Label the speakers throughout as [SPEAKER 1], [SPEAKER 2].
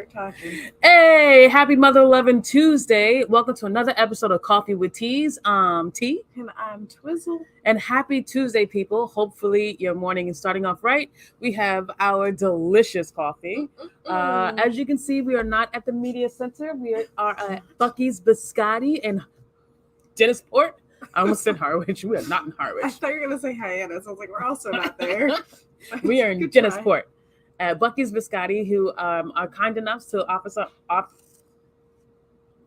[SPEAKER 1] Talking.
[SPEAKER 2] Hey, happy Mother Loving Tuesday. Welcome to another episode of Coffee with Teas. T.
[SPEAKER 1] And I'm Twizzle.
[SPEAKER 2] And happy Tuesday, people. Hopefully your morning is starting off right. We have our delicious coffee. As you can see, we are not at the media center. We are at Bucky's Biscotti in Dennisport. I almost said Harwich. We are not in Harwich.
[SPEAKER 1] I thought you were going to say Hyannis. I was like, we're also not there.
[SPEAKER 2] We are in Dennisport. Bucky's Biscotti, who are kind enough to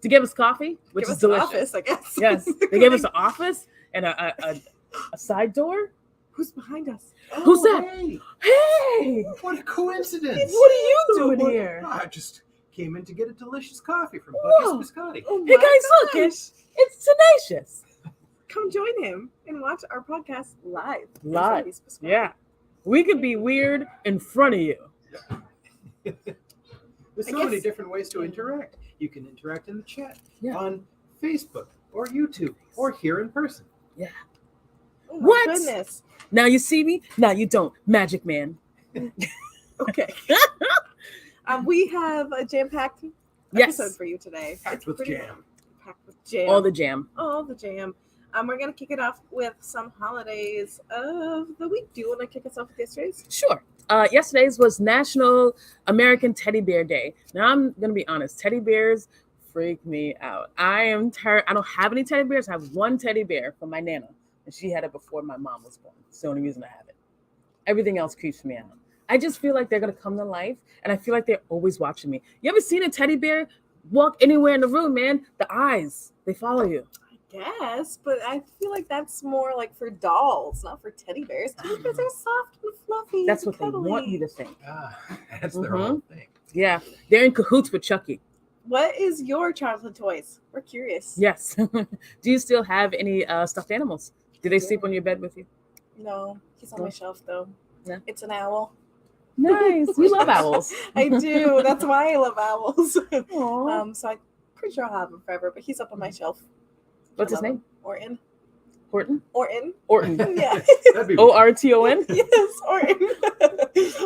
[SPEAKER 2] to give us coffee, which is delicious.
[SPEAKER 1] Office, I guess.
[SPEAKER 2] Yes, they gave us an office and a side door.
[SPEAKER 1] Who's behind us?
[SPEAKER 2] Who's that? Hey!
[SPEAKER 3] What a coincidence!
[SPEAKER 2] What are you doing here?
[SPEAKER 3] I just came in to get a delicious coffee from Bucky's Biscotti.
[SPEAKER 1] Oh
[SPEAKER 2] Hey guys, look, it's tenacious.
[SPEAKER 1] Come join him and watch our podcast live.
[SPEAKER 2] Live, yeah. We could be weird in front of you.
[SPEAKER 3] There's so many different ways to interact. You can interact in the chat, on Facebook, or YouTube, or here in person.
[SPEAKER 2] Yeah.
[SPEAKER 1] Oh my
[SPEAKER 2] What?
[SPEAKER 1] Goodness.
[SPEAKER 2] Now you see me, now you don't. Magic Man.
[SPEAKER 1] Okay. We have a jam-packed episode for you today.
[SPEAKER 3] Packed with jam.
[SPEAKER 1] Packed with jam.
[SPEAKER 2] All the jam.
[SPEAKER 1] All the jam. We're going to kick it off with some holidays of the week. Do you want to kick us off with yesterday's?
[SPEAKER 2] Sure. Yesterday's was National American Teddy Bear Day. Now, I'm going to be honest. Teddy bears freak me out. I am tired. I don't have any teddy bears. I have one teddy bear from my Nana, and she had it before my mom was born. It's the only reason I have it. Everything else creeps me out. I just feel like they're going to come to life, and I feel like they're always watching me. You ever seen a teddy bear walk anywhere in the room, man? The eyes, they follow you.
[SPEAKER 1] Yes, but I feel like that's more like for dolls, not for teddy bears. Teddy bears are soft and fluffy.
[SPEAKER 2] That's
[SPEAKER 1] and
[SPEAKER 2] what they want you to think.
[SPEAKER 3] That's their whole thing.
[SPEAKER 2] Yeah, they're in cahoots with Chucky.
[SPEAKER 1] What is your childhood toys? We're curious.
[SPEAKER 2] Yes. Do you still have any stuffed animals? Do they sleep on your bed with you?
[SPEAKER 1] No, he's on my shelf though.
[SPEAKER 2] No?
[SPEAKER 1] It's an owl.
[SPEAKER 2] Nice. You love owls.
[SPEAKER 1] I do. That's why I love owls.
[SPEAKER 2] Aww.
[SPEAKER 1] So I'm pretty sure I'll have him forever, but he's up on my shelf.
[SPEAKER 2] What's his name?
[SPEAKER 1] Orton.
[SPEAKER 2] Horton?
[SPEAKER 1] Orton.
[SPEAKER 2] Orton.
[SPEAKER 1] Yeah.
[SPEAKER 3] That'd be
[SPEAKER 2] Orton?
[SPEAKER 1] Yes, Orton.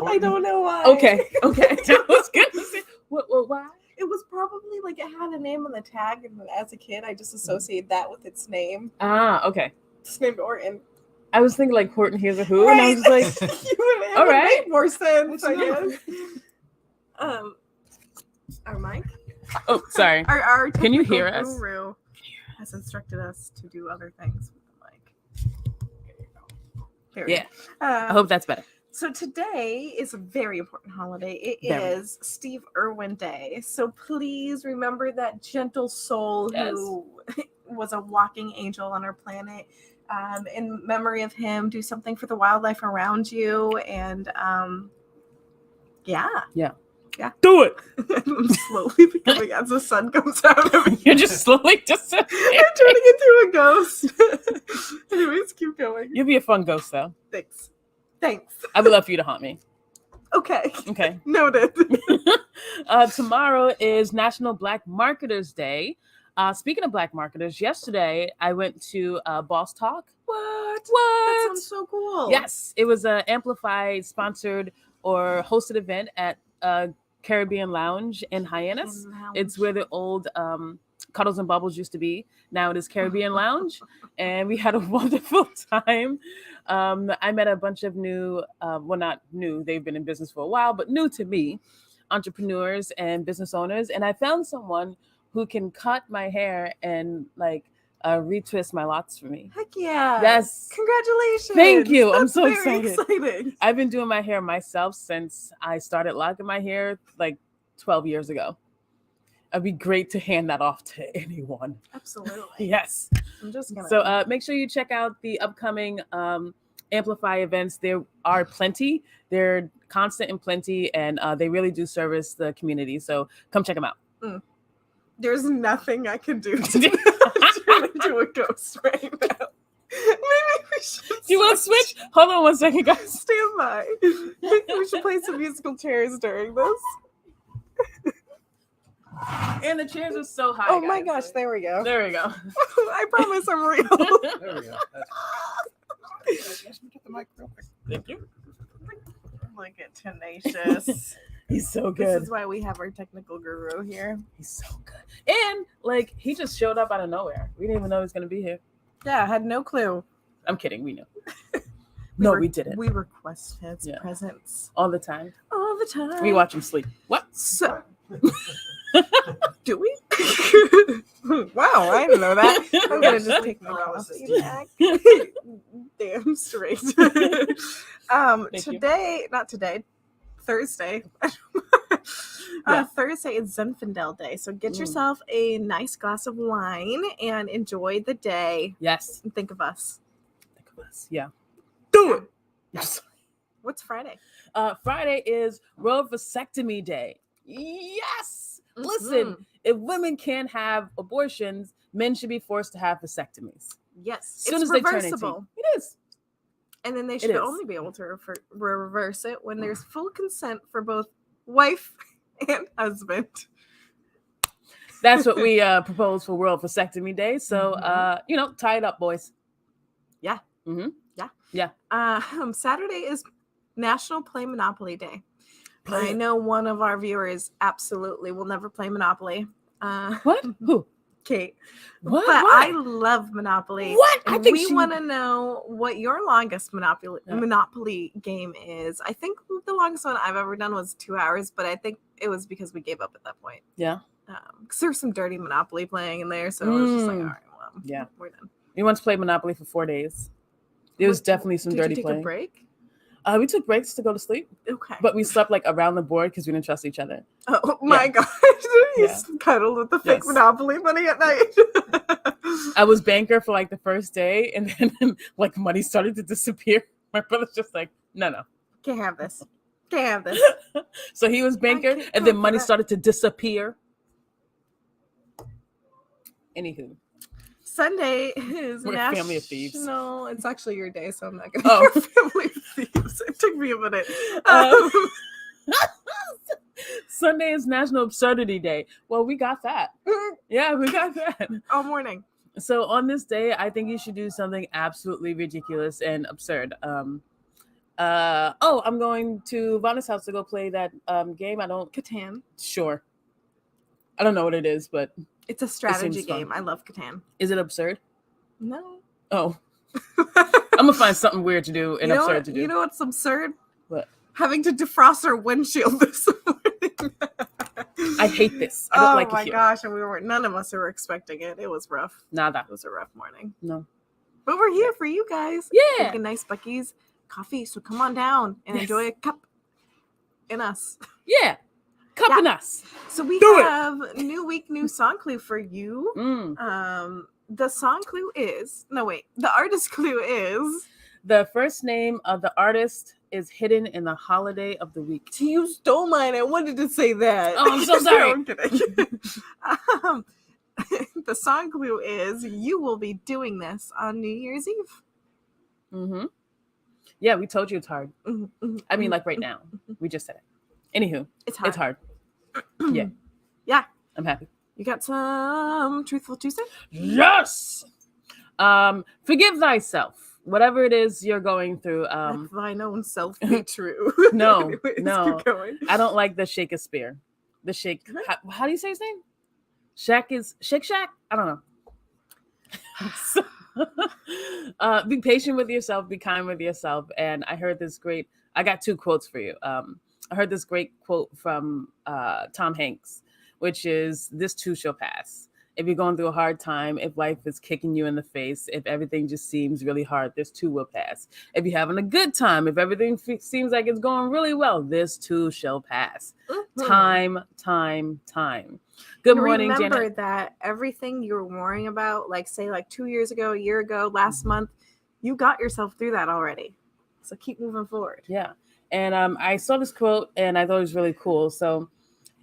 [SPEAKER 1] I don't know why.
[SPEAKER 2] Okay. That was good to say. Why?
[SPEAKER 1] It was probably like it had a name on the tag, and as a kid, I just associated that with its name.
[SPEAKER 2] Ah, okay.
[SPEAKER 1] It's named Orton.
[SPEAKER 2] I was thinking like Horton Hears a Who, and I was like,
[SPEAKER 1] all
[SPEAKER 2] right.
[SPEAKER 1] Make more sense, I guess. Our mic.
[SPEAKER 2] Oh, sorry.
[SPEAKER 1] Our
[SPEAKER 2] Can you hear
[SPEAKER 1] technical
[SPEAKER 2] us?
[SPEAKER 1] Guru has instructed us to do other things with the mic. There we
[SPEAKER 2] Yeah.
[SPEAKER 1] go.
[SPEAKER 2] I hope that's better.
[SPEAKER 1] So today is a very important holiday. It
[SPEAKER 2] Very.
[SPEAKER 1] is Steve Irwin Day. So please remember that gentle soul who was a walking angel on our planet. In memory of him, do something for the wildlife around you. And yeah.
[SPEAKER 2] Do it.
[SPEAKER 1] I'm slowly becoming as the sun comes out.
[SPEAKER 2] You're just slowly just.
[SPEAKER 1] I'm turning into a ghost. Anyways, keep going.
[SPEAKER 2] You'll be a fun ghost, though.
[SPEAKER 1] Thanks.
[SPEAKER 2] I would love for you to haunt me.
[SPEAKER 1] Okay.
[SPEAKER 2] Okay.
[SPEAKER 1] Noted.
[SPEAKER 2] Tomorrow is National Black Marketers Day. Speaking of black marketers, yesterday I went to Boss Talk.
[SPEAKER 1] What? That sounds so cool.
[SPEAKER 2] Yes, it was an amplified, sponsored, or hosted event at Caribbean Lounge in Hyannis. It's where the old Cuddles and Bubbles used to be. Now it is Caribbean Lounge, and we had a wonderful time. I met a bunch of new, well, not new, they've been in business for a while, but new to me, entrepreneurs and business owners. And I found someone who can cut my hair and like retwist my locks for me.
[SPEAKER 1] Heck yeah.
[SPEAKER 2] Yes.
[SPEAKER 1] Congratulations.
[SPEAKER 2] Thank you. I'm
[SPEAKER 1] That's
[SPEAKER 2] so
[SPEAKER 1] very
[SPEAKER 2] excited.
[SPEAKER 1] exciting.
[SPEAKER 2] I've been doing my hair myself since I started locking my hair like 12 years ago. It'd be great to hand that off to anyone.
[SPEAKER 1] Absolutely.
[SPEAKER 2] Yes.
[SPEAKER 1] I'm just gonna.
[SPEAKER 2] So make sure you check out the upcoming Amplify events. There are plenty. They're constant and plenty, and they really do service the community. So come check them out.
[SPEAKER 1] There's nothing I can do to turn into a ghost right now. Maybe we should.
[SPEAKER 2] Do you want to switch? Hold on 1 second, guys.
[SPEAKER 1] Stand by. Maybe we should play some musical chairs during this.
[SPEAKER 2] And the chairs are so high.
[SPEAKER 1] Oh my
[SPEAKER 2] guys.
[SPEAKER 1] gosh, there we go.
[SPEAKER 2] There we go.
[SPEAKER 1] I promise I'm real.
[SPEAKER 3] There we go. Let me get the mic real quick.
[SPEAKER 2] Thank you.
[SPEAKER 1] Look at tenacious.
[SPEAKER 2] He's so good.
[SPEAKER 1] This is why we have our technical guru here.
[SPEAKER 2] He's so good. And like he just showed up out of nowhere. We didn't even know he was gonna be here.
[SPEAKER 1] Yeah, I had no clue.
[SPEAKER 2] I'm kidding. We knew. We didn't.
[SPEAKER 1] We request his presence
[SPEAKER 2] all the time.
[SPEAKER 1] All the time.
[SPEAKER 2] We watch him sleep. What?
[SPEAKER 1] So, do we? Wow, I didn't know that. I'm gonna just take my coffee back. Damn straight. Thursday. Thursday is Zinfandel Day, so get yourself a nice glass of wine and enjoy the day.
[SPEAKER 2] Yes.
[SPEAKER 1] And think of us.
[SPEAKER 2] Yeah.
[SPEAKER 1] Do it.
[SPEAKER 2] Yes.
[SPEAKER 1] What's Friday?
[SPEAKER 2] Friday is World Vasectomy Day. Yes. Mm-hmm. Listen, if women can't have abortions, men should be forced to have vasectomies.
[SPEAKER 1] Yes.
[SPEAKER 2] As soon as they turn 18. It is.
[SPEAKER 1] And then they should only be able to reverse it when there's full consent for both wife and husband.
[SPEAKER 2] That's what we propose for World Vasectomy Day. So, tie it up, boys.
[SPEAKER 1] Yeah.
[SPEAKER 2] Mm-hmm.
[SPEAKER 1] Yeah. Saturday is National Play Monopoly Day. I know one of our viewers absolutely will never play Monopoly.
[SPEAKER 2] What? Who?
[SPEAKER 1] Kate.
[SPEAKER 2] What?
[SPEAKER 1] But
[SPEAKER 2] Why?
[SPEAKER 1] I love Monopoly.
[SPEAKER 2] What?
[SPEAKER 1] I think we want to know what your longest Monopoly game is. I think the longest one I've ever done was 2 hours, but I think it was because we gave up at that point.
[SPEAKER 2] Yeah.
[SPEAKER 1] Because there's some dirty Monopoly playing in there, so it was just like, all right, well, we're done.
[SPEAKER 2] We once played Monopoly for 4 days. There was definitely some dirty playing.
[SPEAKER 1] Did you take a break?
[SPEAKER 2] We took breaks to go to sleep.
[SPEAKER 1] Okay.
[SPEAKER 2] But we slept like around the board because we didn't trust each other.
[SPEAKER 1] Oh my gosh. You cuddled with the fake Monopoly money at night.
[SPEAKER 2] I was banker for like the first day, and then like money started to disappear. My brother's just like, no.
[SPEAKER 1] Can't have this. Can't have this.
[SPEAKER 2] So he was banker, and then money started to disappear. Anywho.
[SPEAKER 1] Sunday is
[SPEAKER 2] We're a family of thieves.
[SPEAKER 1] No, it's actually your day, so I'm not going to family of thieves. It took me a minute.
[SPEAKER 2] Sunday is National Absurdity Day. Well, we got that. Yeah, we got that.
[SPEAKER 1] All morning.
[SPEAKER 2] So on this day, I think you should do something absolutely ridiculous and absurd. I'm going to Vanna's house to go play that game.
[SPEAKER 1] Catan.
[SPEAKER 2] Sure. I don't know what it is, but
[SPEAKER 1] it's a strategy game. I love Catan.
[SPEAKER 2] Is it absurd?
[SPEAKER 1] No.
[SPEAKER 2] Oh. I'm going to find something weird to do and absurd to do.
[SPEAKER 1] You know what's absurd?
[SPEAKER 2] What?
[SPEAKER 1] Having to defrost our windshield this morning.
[SPEAKER 2] I hate this. I don't like it here.
[SPEAKER 1] Oh my gosh, and none of us were expecting it. It was rough.
[SPEAKER 2] Nada.
[SPEAKER 1] It was a rough morning.
[SPEAKER 2] No.
[SPEAKER 1] But we're here for you guys.
[SPEAKER 2] Yeah.
[SPEAKER 1] Making nice Buc-ee's coffee. So come on down and enjoy a cup in us.
[SPEAKER 2] Yeah. Cup in us.
[SPEAKER 1] So we have new week, new song clue for you. The song clue is the artist clue is
[SPEAKER 2] the first name of the artist is hidden in the holiday of the week.
[SPEAKER 1] You stole mine. I wanted to say that.
[SPEAKER 2] Oh, I'm so sorry.
[SPEAKER 1] I'm kidding. The song clue is you will be doing this on New Year's Eve.
[SPEAKER 2] Mm-hmm. Yeah, we told you it's hard. Mm-hmm. I mean, like right now. We just said it. Anywho, it's hard. Yeah.
[SPEAKER 1] Yeah.
[SPEAKER 2] I'm happy.
[SPEAKER 1] You got some Truthful Tuesday?
[SPEAKER 2] Yes. Forgive thyself. Whatever it is you're going through.
[SPEAKER 1] Let thine own self be true.
[SPEAKER 2] No.
[SPEAKER 1] Anyways, keep going.
[SPEAKER 2] I don't like the Shakespeare. The Shake. How do you say his name? Shake Shack? I don't know. Be patient with yourself. Be kind with yourself. And I got 2 quotes for you. I heard this great quote from Tom Hanks, which is, this too shall pass. If you're going through a hard time, if life is kicking you in the face, if everything just seems really hard, this too will pass. If you're having a good time, if everything seems like it's going really well, this too shall pass. Mm-hmm. Time. Good morning, Janet.
[SPEAKER 1] Remember that everything you were worrying about, like say like 2 years ago, a year ago, last month, you got yourself through that already. So keep moving forward.
[SPEAKER 2] Yeah. And I saw this quote and I thought it was really cool. So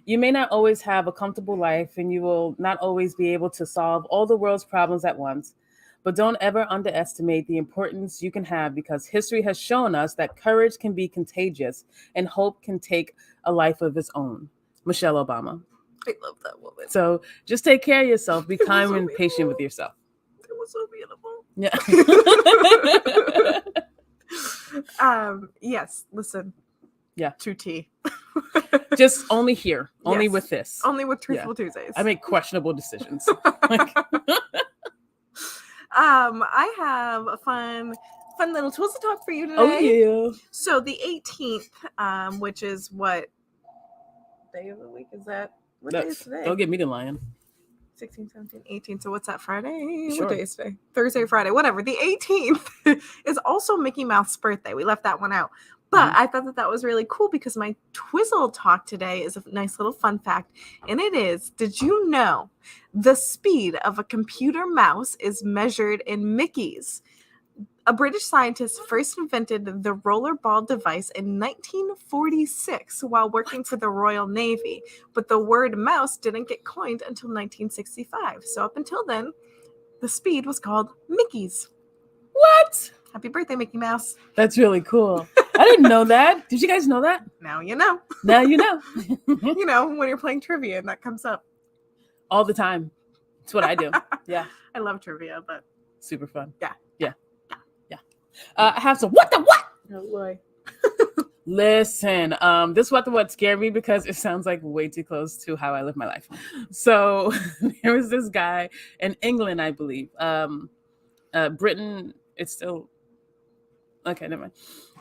[SPEAKER 2] you may not always have a comfortable life and you will not always be able to solve all the world's problems at once, but don't ever underestimate the importance you can have, because history has shown us that courage can be contagious and hope can take a life of its own. Michelle Obama.
[SPEAKER 1] I love that woman.
[SPEAKER 2] So just take care of yourself. Be kind and patient with yourself.
[SPEAKER 1] It was so beautiful.
[SPEAKER 2] Yeah.
[SPEAKER 1] Yes, listen.
[SPEAKER 2] Yeah.
[SPEAKER 1] To T.
[SPEAKER 2] Just only here. Only
[SPEAKER 1] Yes.
[SPEAKER 2] with this.
[SPEAKER 1] Only with Truthful Tuesdays.
[SPEAKER 2] I make questionable decisions.
[SPEAKER 1] I have a fun little Twizzle Talk for you today.
[SPEAKER 2] Oh yeah.
[SPEAKER 1] So the 18th, which is what day of the week is that? What day is today?
[SPEAKER 2] Don't get me to lying.
[SPEAKER 1] 16, 17, 18. So what's that, Friday?
[SPEAKER 2] Sure.
[SPEAKER 1] What day is today? Thursday, Friday, whatever. The 18th is also Mickey Mouse's birthday. We left that one out. But I thought that was really cool because my Twizzle Talk today is a nice little fun fact. And it is, did you know the speed of a computer mouse is measured in Mickeys? A British scientist first invented the rollerball device in 1946 while working for the Royal Navy, but the word mouse didn't get coined until 1965. So up until then, the speed was called Mickey's.
[SPEAKER 2] What?
[SPEAKER 1] Happy birthday, Mickey Mouse.
[SPEAKER 2] That's really cool. I didn't know that. Did you guys know that?
[SPEAKER 1] Now you know.
[SPEAKER 2] Now you know.
[SPEAKER 1] You know, when you're playing trivia and that comes up.
[SPEAKER 2] All the time. That's what I do. Yeah.
[SPEAKER 1] I love trivia, but
[SPEAKER 2] super fun.
[SPEAKER 1] Yeah.
[SPEAKER 2] I have some what the what?
[SPEAKER 1] Oh boy.
[SPEAKER 2] Listen, this what the what scared me because it sounds like way too close to how I live my life. So there was this guy in England, I believe. Britain, it's still okay, never mind.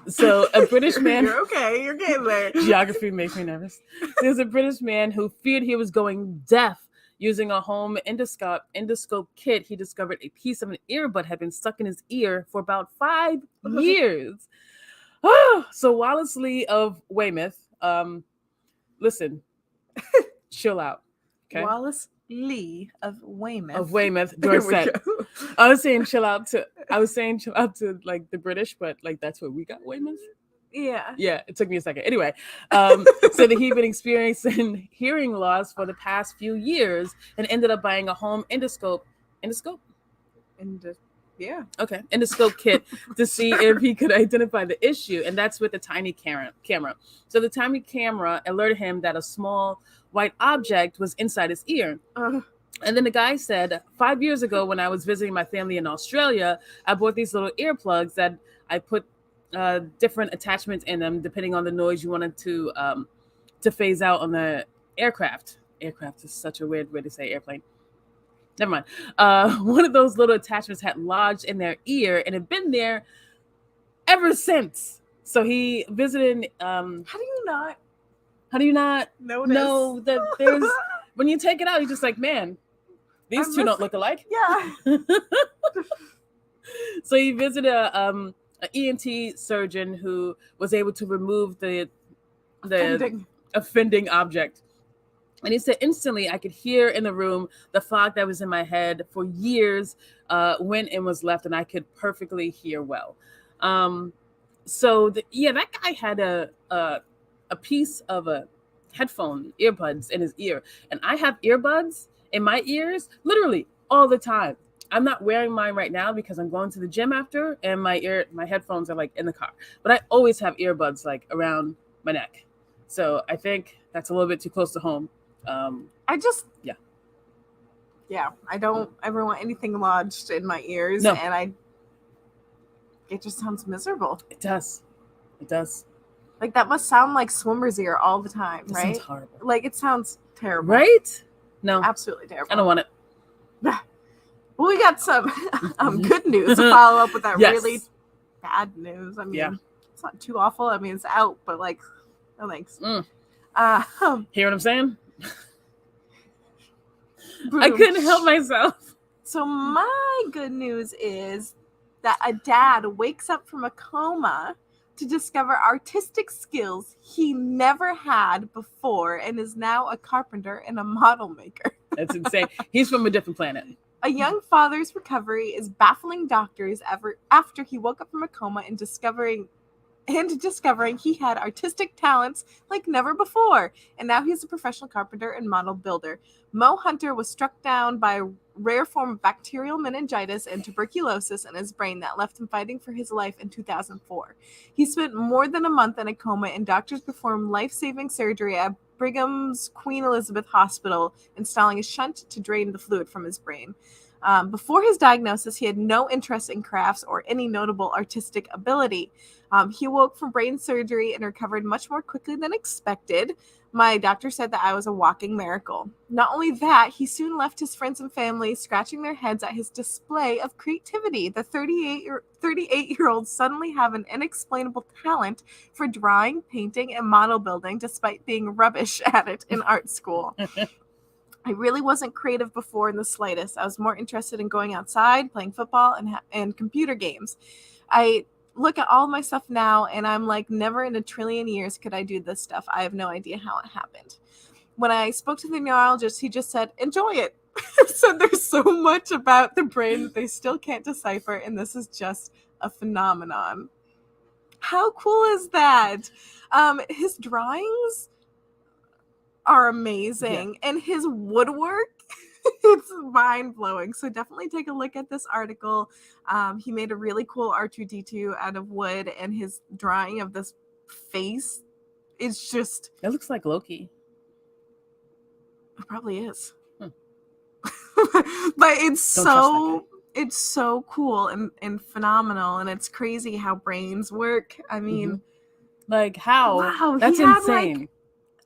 [SPEAKER 2] So a British man.
[SPEAKER 1] You're okay, you're getting there.
[SPEAKER 2] Geography makes me nervous. There's a British man who feared he was going deaf. Using a home endoscope kit, he discovered a piece of an earbud had been stuck in his ear for about 5 years. So Wallace Lee of Weymouth, listen, chill out. Okay.
[SPEAKER 1] Wallace Lee of Weymouth.
[SPEAKER 2] Of Weymouth, Dorset. I was saying chill out to like the British, but like that's where we got Weymouth.
[SPEAKER 1] Yeah.
[SPEAKER 2] Yeah, it took me a second. Anyway, so that he'd been experiencing hearing loss for the past few years and ended up buying a home endoscope.
[SPEAKER 1] Yeah.
[SPEAKER 2] Okay. Endoscope kit to see if he could identify the issue. And that's with the tiny camera. So the tiny camera alerted him that a small white object was inside his ear. And then the guy said, 5 years ago, when I was visiting my family in Australia, I bought these little earplugs that I put different attachments in them depending on the noise you wanted to phase out on the aircraft. Aircraft is such a weird way to say airplane. Never mind. One of those little attachments had lodged in their ear and had been there ever since. So he visited.
[SPEAKER 1] How do you not
[SPEAKER 2] notice? Know that there's when you take it out, you're just like, man, these two don't look alike.
[SPEAKER 1] Yeah.
[SPEAKER 2] So he visited an ENT surgeon who was able to remove the offending object. And he said, instantly, I could hear in the room the fog that was in my head for years went and was left, and I could perfectly hear well. So that guy had a piece of a headphone, earbuds in his ear. And I have earbuds in my ears literally all the time. I'm not wearing mine right now because I'm going to the gym after, and my headphones are like in the car. But I always have earbuds like around my neck. So I think that's a little bit too close to home.
[SPEAKER 1] I don't ever want anything lodged in my ears.
[SPEAKER 2] No.
[SPEAKER 1] And it just sounds miserable.
[SPEAKER 2] It does.
[SPEAKER 1] Like that must sound like swimmer's ear all the time,
[SPEAKER 2] That
[SPEAKER 1] right?
[SPEAKER 2] sounds horrible.
[SPEAKER 1] Like it sounds terrible.
[SPEAKER 2] Right? No.
[SPEAKER 1] Absolutely terrible.
[SPEAKER 2] I don't want it.
[SPEAKER 1] Well, we got some good news to follow up with that
[SPEAKER 2] Yes.
[SPEAKER 1] really bad news. I mean,
[SPEAKER 2] Yeah.
[SPEAKER 1] It's not too awful. I mean, it's out, but like, no thanks.
[SPEAKER 2] Hear what I'm saying?
[SPEAKER 1] Boom.
[SPEAKER 2] I couldn't help myself.
[SPEAKER 1] So my good news is that a dad wakes up from a coma to discover artistic skills he never had before and is now a carpenter and a model maker.
[SPEAKER 2] That's insane. He's from a different planet.
[SPEAKER 1] A young father's recovery is baffling doctors after he woke up from a coma and discovering he had artistic talents like never before. And now he's a professional carpenter and model builder. Mo Hunter was struck down by a rare form of bacterial meningitis and tuberculosis in his brain that left him fighting for his life in 2004. He spent more than a month in a coma, and doctors performed life-saving surgery at Brigham's Queen Elizabeth Hospital, installing a shunt to drain the fluid from his brain. Before his diagnosis, he had no interest in crafts or any notable artistic ability. He woke from brain surgery and recovered much more quickly than expected. My doctor said that I was a walking miracle. Not only that, he soon left his friends and family scratching their heads at his display of creativity. The 38-year-old suddenly have an inexplainable talent for drawing, painting, and model building, despite being rubbish at it in art school. I really wasn't creative before in the slightest. I was more interested in going outside, playing football, and computer games. I look at all of my stuff now and I'm like, never in a trillion years could I do this stuff. I have no idea how it happened. When I spoke to the neurologist, he just said, enjoy it. So there's so much about the brain that they still can't decipher, and this is just a phenomenon. How cool is that? His drawings are amazing, and his woodwork, it's mind-blowing. So definitely take a look at this article. He made a really cool R2-D2 out of wood, and his drawing of this face is just...
[SPEAKER 2] It looks like Loki.
[SPEAKER 1] It probably is.
[SPEAKER 2] But
[SPEAKER 1] it's so cool and phenomenal, and it's crazy how brains work. I mean,
[SPEAKER 2] like how?
[SPEAKER 1] Wow,
[SPEAKER 2] that's
[SPEAKER 1] he had,
[SPEAKER 2] insane.
[SPEAKER 1] like,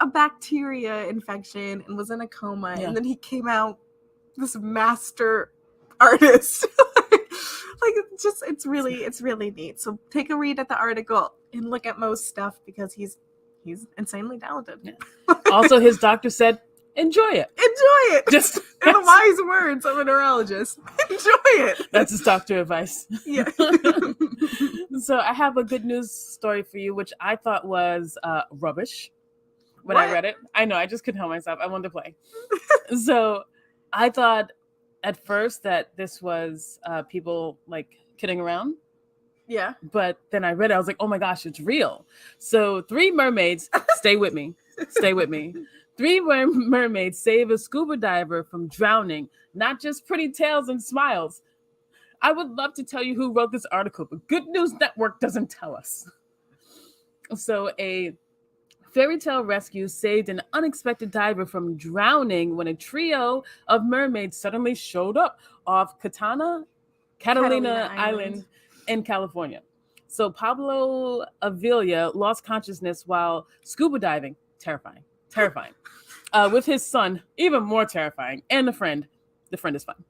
[SPEAKER 1] a bacteria infection and was in a coma, and then he came out this master artist. It's really neat. So take a read at the article and look at Mo's stuff, because he's insanely talented.
[SPEAKER 2] Yeah. Also, his doctor said, enjoy it.
[SPEAKER 1] Enjoy it.
[SPEAKER 2] Just
[SPEAKER 1] in the wise words of a neurologist. Enjoy it.
[SPEAKER 2] That's his doctor advice.
[SPEAKER 1] Yeah.
[SPEAKER 2] So I have a good news story for you, which I thought was rubbish when I read it. I know, I just couldn't help myself. I wanted to play. So I thought at first that this was people like kidding around.
[SPEAKER 1] Yeah.
[SPEAKER 2] But then I read it, I was like, oh my gosh, it's real. So 3 mermaids, stay with me. 3 mermaids save a scuba diver from drowning, not just pretty tales and smiles. I would love to tell you who wrote this article, but Good News Network doesn't tell us. So a fairy tale rescue saved an unexpected diver from drowning when a trio of mermaids suddenly showed up off Catalina Island in California. So Pablo Avila lost consciousness while scuba diving. Terrifying. With his son, even more terrifying, and a friend. The friend is fine.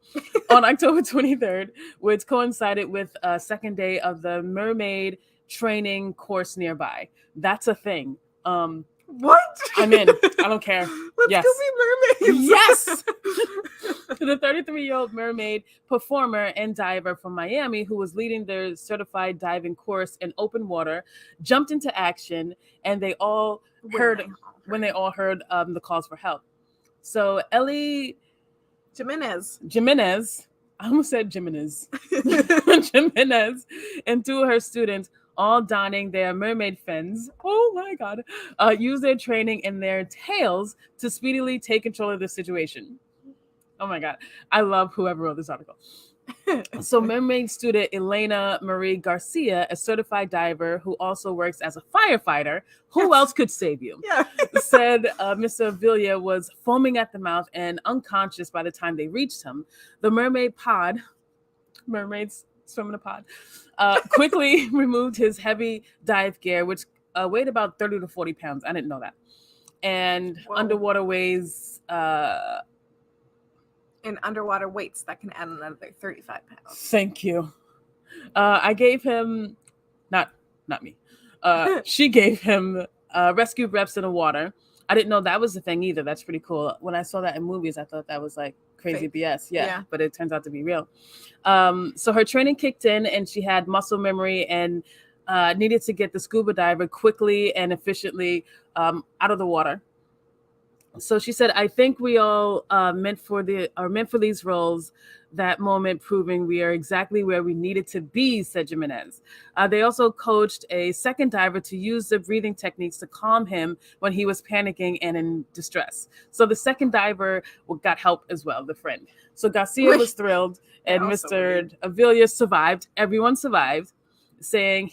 [SPEAKER 2] On October 23rd, which coincided with a second day of the mermaid training course nearby. That's a thing.
[SPEAKER 1] What?
[SPEAKER 2] I'm in. I don't care.
[SPEAKER 1] Let's go be mermaids.
[SPEAKER 2] Yes. The 33-year-old mermaid performer and diver from Miami, who was leading their certified diving course in open water, jumped into action, and they all heard the calls for help. So Ellie Jimenez, I almost said Jimenez. Jimenez and 2 of her students, all donning their mermaid fins, oh my God, use their training and their tails to speedily take control of the situation. Oh my God. I love whoever wrote this article. So mermaid student Elena Marie Garcia, a certified diver who also works as a firefighter, who else could save you? Yeah. Said Mr. Avila was foaming at the mouth and unconscious by the time they reached him. The mermaids swim in a pod, quickly removed his heavy dive gear, which weighed about 30 to 40 pounds. I didn't know that. And underwater weighs...
[SPEAKER 1] in underwater weights that can add another 35 pounds.
[SPEAKER 2] Thank you. I gave him, not me. She gave him rescue reps in the water. I didn't know that was the thing either. That's pretty cool. When I saw that in movies, I thought that was like crazy BS. Yeah, but it turns out to be real. So her training kicked in and she had muscle memory and needed to get the scuba diver quickly and efficiently out of the water. So she said, I think we all are meant for these roles, that moment proving we are exactly where we needed to be, said Jimenez. They also coached a second diver to use the breathing techniques to calm him when he was panicking and in distress. So the second diver got help as well, the friend. So Garcia was thrilled, and Mr. Avila survived. Everyone survived, saying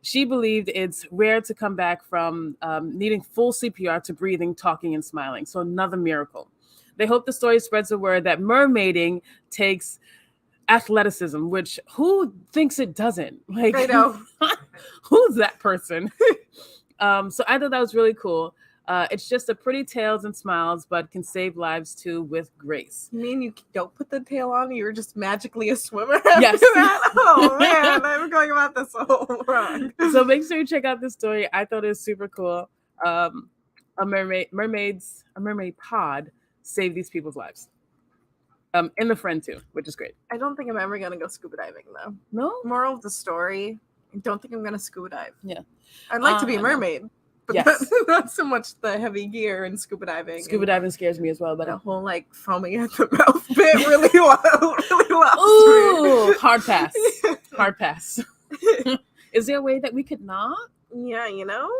[SPEAKER 2] she believed it's rare to come back from needing full CPR to breathing, talking, and smiling. So another miracle. They hope the story spreads the word that mermaiding takes athleticism, which who thinks it doesn't? Like,
[SPEAKER 1] I know.
[SPEAKER 2] who's that person? So I thought that was really cool. It's just a pretty tales and smiles, but can save lives too with grace.
[SPEAKER 1] You mean you don't put the tail on? You're just magically a swimmer?
[SPEAKER 2] Yes.
[SPEAKER 1] Oh man, I'm going about this all wrong.
[SPEAKER 2] So make sure you check out this story. I thought it was super cool. A mermaid pod saved these people's lives. And the friend too, which is great.
[SPEAKER 1] I don't think I'm ever gonna go scuba diving though.
[SPEAKER 2] No?
[SPEAKER 1] Moral of the story: I don't think I'm gonna scuba dive.
[SPEAKER 2] Yeah.
[SPEAKER 1] I'd like to be a mermaid, but
[SPEAKER 2] Yes.
[SPEAKER 1] not so much the heavy gear and scuba diving.
[SPEAKER 2] Scuba diving scares me as well, but
[SPEAKER 1] the whole like foaming at the mouth bit really well.
[SPEAKER 2] Ooh, hard pass. Hard pass. Is there a way that we could not?
[SPEAKER 1] Yeah, you know.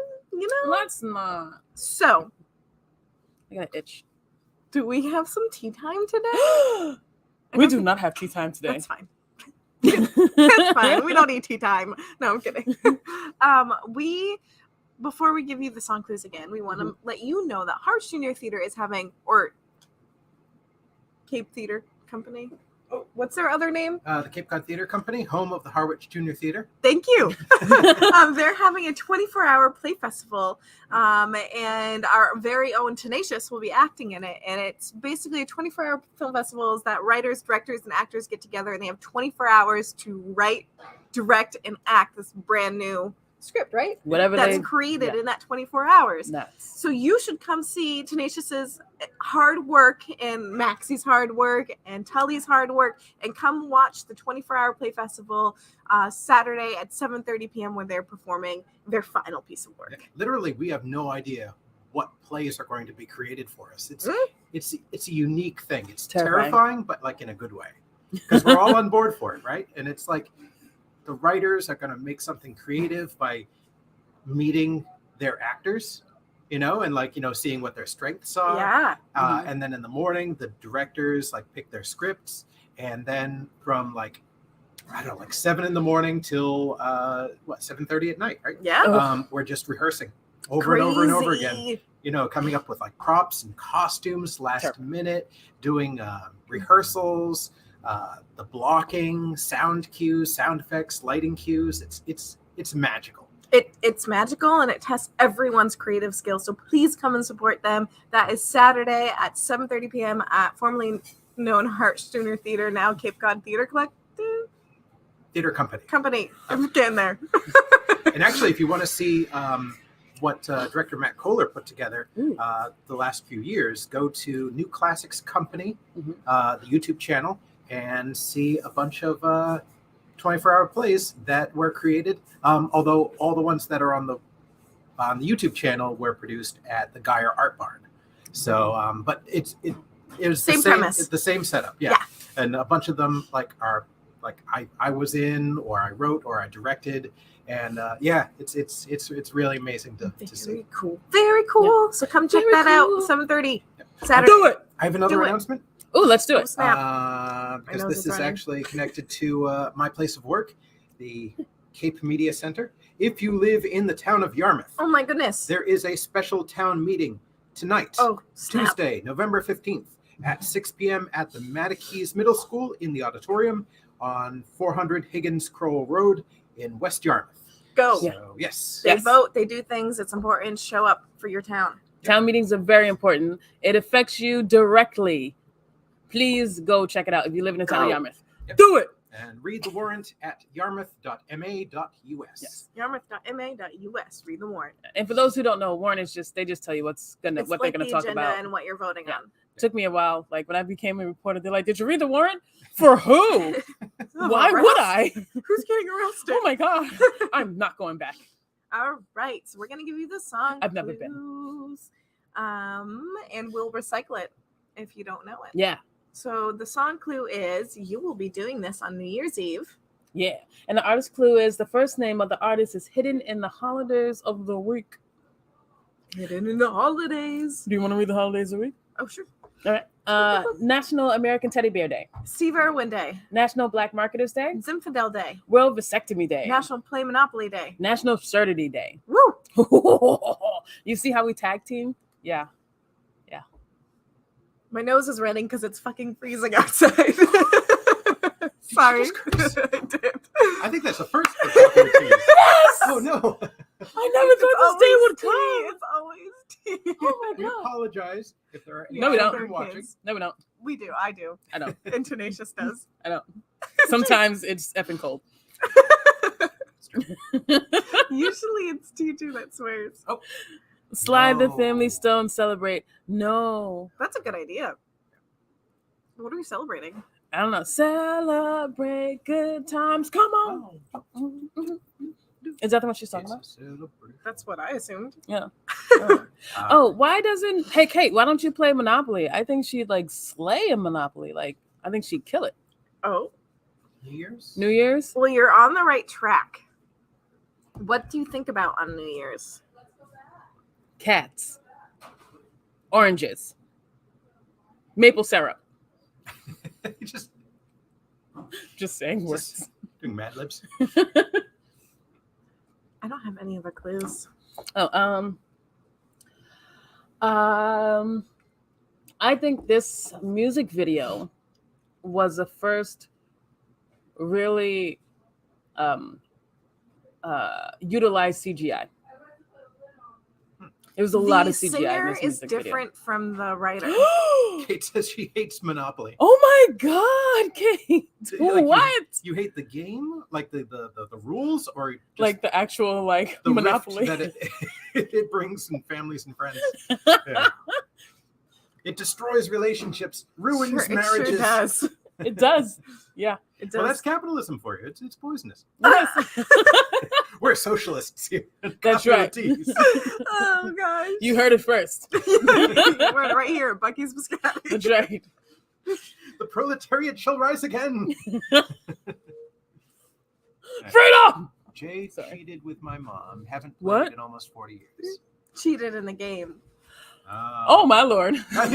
[SPEAKER 2] Let's not.
[SPEAKER 1] So,
[SPEAKER 2] I got an itch.
[SPEAKER 1] do we have some tea time today?
[SPEAKER 2] We do not have tea time today.
[SPEAKER 1] That's fine. That's fine. We don't need tea time. No, I'm kidding. Before we give you the song clues again, we want to let you know that Harsh Junior Theater is having, or Cape Theater Company. Oh, what's their other name?
[SPEAKER 3] The Cape Cod Theater Company, home of the Harwich Junior Theater.
[SPEAKER 1] Thank you. They're having a 24-hour play festival, and our very own Tenacious will be acting in it. And it's basically a 24-hour film festival that writers, directors, and actors get together, and they have 24 hours to write, direct, and act this brand new script, right?
[SPEAKER 2] Whatever
[SPEAKER 1] that's created in that 24 hours.
[SPEAKER 2] Nuts.
[SPEAKER 1] So you should come see Tenacious's hard work and Maxie's hard work and Tully's hard work, and come watch the 24-hour play festival Saturday at 7:30 p.m. when they're performing their final piece of work.
[SPEAKER 3] Literally, we have no idea what plays are going to be created for us. It's a unique thing. It's terrifying, but like in a good way, because we're all on board for it, right? And it's like, the writers are going to make something creative by meeting their actors, and like, seeing what their strengths are.
[SPEAKER 1] Yeah.
[SPEAKER 3] And then in the morning, the directors like pick their scripts. And then from like 7 a.m. till 7:30 at night, right?
[SPEAKER 1] Yeah.
[SPEAKER 3] We're just rehearsing over and over again, coming up with like props and costumes last minute, doing rehearsals, the blocking, sound cues, sound effects, lighting cues. It's magical.
[SPEAKER 1] It's magical, and it tests everyone's creative skills. So please come and support them. That is Saturday at 7:30 p.m. at formerly known Harsh Junior Theater, now Cape Cod Theater
[SPEAKER 3] Theater Company.
[SPEAKER 1] I'm getting there.
[SPEAKER 3] And actually, if you want to see what director Matt Kohler put together the last few years, go to New Classics Company, the YouTube channel, and see a bunch of 24-hour plays that were created. Although all the ones that are on the YouTube channel were produced at the Geyer Art Barn. So, but it was
[SPEAKER 1] same premise.
[SPEAKER 3] It's the same setup, yeah. And a bunch of them are I was in, or I wrote, or I directed, and it's really amazing to see.
[SPEAKER 1] Very cool. Yeah. So come check that out. 7:30 Saturday.
[SPEAKER 2] Do it.
[SPEAKER 3] I have another announcement.
[SPEAKER 2] Oh, let's do it.
[SPEAKER 3] Because this is actually connected to my place of work, the Cape Media Center. If you live in the town of Yarmouth,
[SPEAKER 1] oh my goodness,
[SPEAKER 3] there is a special town meeting tonight, Tuesday, November 15th at 6 p.m. at the Mattakees Middle School in the auditorium on 400 Higgins Crowell Road in West Yarmouth.
[SPEAKER 1] Go.
[SPEAKER 3] So, yes.
[SPEAKER 1] They vote, they do things. It's important. Show up for your town.
[SPEAKER 2] Town meetings are very important. It affects you directly. Please go check it out if you live in the town of Yarmouth.
[SPEAKER 3] Yep.
[SPEAKER 2] Do it.
[SPEAKER 3] And read the warrant at yarmouth.ma.us.
[SPEAKER 1] Yes. Yarmouth.ma.us. Read the warrant.
[SPEAKER 2] And for those who don't know, warrant is just, they just tell you what they're going to talk about.
[SPEAKER 1] And what you're voting on.
[SPEAKER 2] It took me a while. Like when I became a reporter, they're like, did you read the warrant? For who? Why would I?
[SPEAKER 1] Who's getting arrested?
[SPEAKER 2] Oh my God. I'm not going back.
[SPEAKER 1] All right. So we're going to give you the song.
[SPEAKER 2] I've never been.
[SPEAKER 1] And we'll recycle it if you don't know it.
[SPEAKER 2] Yeah.
[SPEAKER 1] So the song clue is you will be doing this on New Year's Eve.
[SPEAKER 2] Yeah. And the artist clue is the first name of the artist is hidden in the holidays of the week.
[SPEAKER 1] Hidden in the holidays.
[SPEAKER 2] Do you want to read the holidays of the week?
[SPEAKER 1] Oh, sure.
[SPEAKER 2] All right. National American Teddy Bear Day.
[SPEAKER 1] Steve Irwin Day.
[SPEAKER 2] National Black Marketers Day.
[SPEAKER 1] Zinfandel Day.
[SPEAKER 2] World Vasectomy Day.
[SPEAKER 1] National Play Monopoly Day.
[SPEAKER 2] National Absurdity Day.
[SPEAKER 1] Woo!
[SPEAKER 2] You see how we tag team? Yeah.
[SPEAKER 1] My nose is running because it's fucking freezing outside. Sorry.
[SPEAKER 3] Did she just curse?
[SPEAKER 1] I did.
[SPEAKER 3] I think that's the first for Truthful Tuesday.
[SPEAKER 2] Yes!
[SPEAKER 3] Oh no.
[SPEAKER 2] I never thought this day would come.
[SPEAKER 1] It's always tea.
[SPEAKER 2] Oh
[SPEAKER 3] We
[SPEAKER 2] my god.
[SPEAKER 3] apologize if there are any
[SPEAKER 2] No, we don't.
[SPEAKER 3] children watching.
[SPEAKER 1] Kids.
[SPEAKER 2] No, we don't.
[SPEAKER 1] We do. I do.
[SPEAKER 2] I don't.
[SPEAKER 1] And Tenacious does.
[SPEAKER 2] I don't. Sometimes it's effing cold.
[SPEAKER 1] Usually it's T2 that swears.
[SPEAKER 3] Oh,
[SPEAKER 2] Slide the
[SPEAKER 3] No.
[SPEAKER 2] family stone, celebrate. No.
[SPEAKER 1] That's a good idea. What are we celebrating?
[SPEAKER 2] I don't know. Celebrate good times. Come on.
[SPEAKER 3] oh.
[SPEAKER 2] Is that the one she's talking
[SPEAKER 3] It's a
[SPEAKER 2] about?
[SPEAKER 3] celebration.
[SPEAKER 1] That's what I assumed.
[SPEAKER 2] Yeah.
[SPEAKER 3] Uh,
[SPEAKER 2] Oh, why doesn't Hey Kate, why don't you play Monopoly? I think she'd like slay a Monopoly. Like I think she'd kill it.
[SPEAKER 1] Oh.
[SPEAKER 3] New Year's?
[SPEAKER 2] New Year's?
[SPEAKER 1] Well, you're on the right track. What do you think about on New Year's?
[SPEAKER 2] Cats. Oranges. Maple syrup.
[SPEAKER 3] just
[SPEAKER 2] Just saying words.
[SPEAKER 3] Just doing Mad Libs.
[SPEAKER 1] I don't have any other clues.
[SPEAKER 2] Oh, I think this music video was the first really utilized CGI. It was a lot of CGI. In
[SPEAKER 1] Singer
[SPEAKER 2] this
[SPEAKER 1] is
[SPEAKER 2] music
[SPEAKER 1] different from the writer.
[SPEAKER 2] Video.
[SPEAKER 3] Kate says she hates Monopoly.
[SPEAKER 2] Oh my God, Kate!
[SPEAKER 3] Like,
[SPEAKER 2] What?
[SPEAKER 3] You hate the game, like the rules, or just
[SPEAKER 2] Like the actual like
[SPEAKER 3] the
[SPEAKER 2] Monopoly?
[SPEAKER 3] rift that it brings in families and friends. Yeah. It destroys relationships, ruins
[SPEAKER 1] It
[SPEAKER 3] marriages.
[SPEAKER 1] sure does.
[SPEAKER 2] It does. Yeah, it does.
[SPEAKER 3] Well, that's capitalism for you. It's poisonous.
[SPEAKER 2] Yes.
[SPEAKER 3] We're socialists here.
[SPEAKER 2] That's right.
[SPEAKER 3] Teas.
[SPEAKER 1] Oh gosh.
[SPEAKER 2] You heard it first.
[SPEAKER 1] We're right here at Bucky's Biscotti.
[SPEAKER 2] That's right.
[SPEAKER 3] The proletariat shall rise again.
[SPEAKER 2] Freedom!
[SPEAKER 3] Jay
[SPEAKER 2] Sorry.
[SPEAKER 3] cheated with my mom. Haven't played
[SPEAKER 2] What?
[SPEAKER 3] in almost 40 years.
[SPEAKER 1] Cheated in the game.
[SPEAKER 2] Oh my lord! I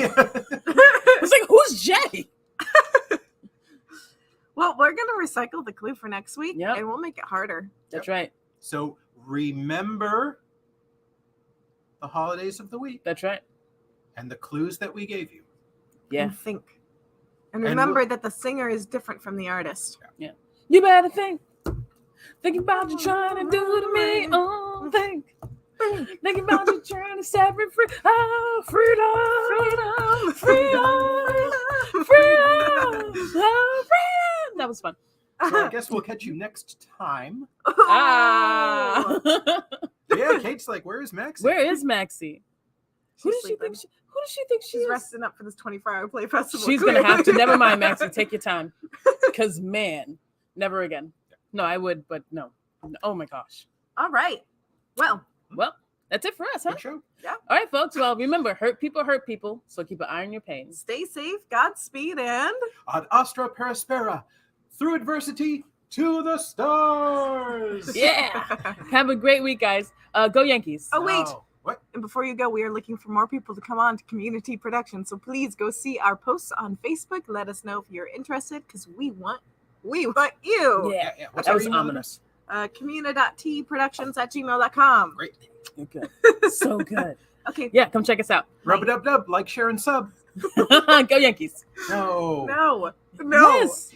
[SPEAKER 2] was like, "Who's Jay?"
[SPEAKER 1] Well, we're gonna recycle the clue for next week,
[SPEAKER 2] Yep.
[SPEAKER 1] and we'll make it harder.
[SPEAKER 2] That's right.
[SPEAKER 3] So remember the holidays of the week
[SPEAKER 2] That's right.
[SPEAKER 3] and the clues that we gave you.
[SPEAKER 2] Yeah.
[SPEAKER 1] And think. And
[SPEAKER 3] And
[SPEAKER 1] remember
[SPEAKER 3] we'll-
[SPEAKER 1] that the singer is different from the artist.
[SPEAKER 2] You better think about you trying to do to me. Oh, think about you trying to set me free. Oh, freedom, freedom, freedom, oh, freedom. That was fun.
[SPEAKER 3] So I guess we'll catch you next time.
[SPEAKER 2] Ah.
[SPEAKER 3] Yeah, Kate's like, where is Max?
[SPEAKER 2] Where is Maxie? Who
[SPEAKER 1] She's
[SPEAKER 2] does she
[SPEAKER 1] sleeping.
[SPEAKER 2] think? Who does she think she
[SPEAKER 1] She's
[SPEAKER 2] is?
[SPEAKER 1] resting up for this 24-hour play festival.
[SPEAKER 2] She's gonna have to. Never mind, Maxie. Take your time. Because man, never again. No, I would, but no. Oh my gosh.
[SPEAKER 1] All right. Well,
[SPEAKER 2] Well, that's it for us, huh?
[SPEAKER 3] Good show.
[SPEAKER 2] All right, folks. Well, remember, hurt people. So keep an eye on your pains.
[SPEAKER 1] stay safe, Godspeed, and
[SPEAKER 3] Ad astra per aspera. Through adversity to the stars.
[SPEAKER 2] Yeah. Have a great week, guys. Go Yankees.
[SPEAKER 1] Oh, wait.
[SPEAKER 3] Oh, what?
[SPEAKER 1] And before you go, we are looking for more people to come on to community production. So please go see our posts on Facebook. Let us know if you're interested, because we want you.
[SPEAKER 2] Yeah.
[SPEAKER 3] What's
[SPEAKER 2] That
[SPEAKER 3] our
[SPEAKER 2] was
[SPEAKER 3] email
[SPEAKER 2] ominous.
[SPEAKER 1] Communa.tproductions@gmail.com.
[SPEAKER 3] Great.
[SPEAKER 2] Good. So good.
[SPEAKER 1] Okay.
[SPEAKER 2] Yeah, come check us out.
[SPEAKER 3] Rub-a-dub-dub. Like, share, and sub.
[SPEAKER 2] Go Yankees.
[SPEAKER 3] No.
[SPEAKER 1] No.
[SPEAKER 2] Yes.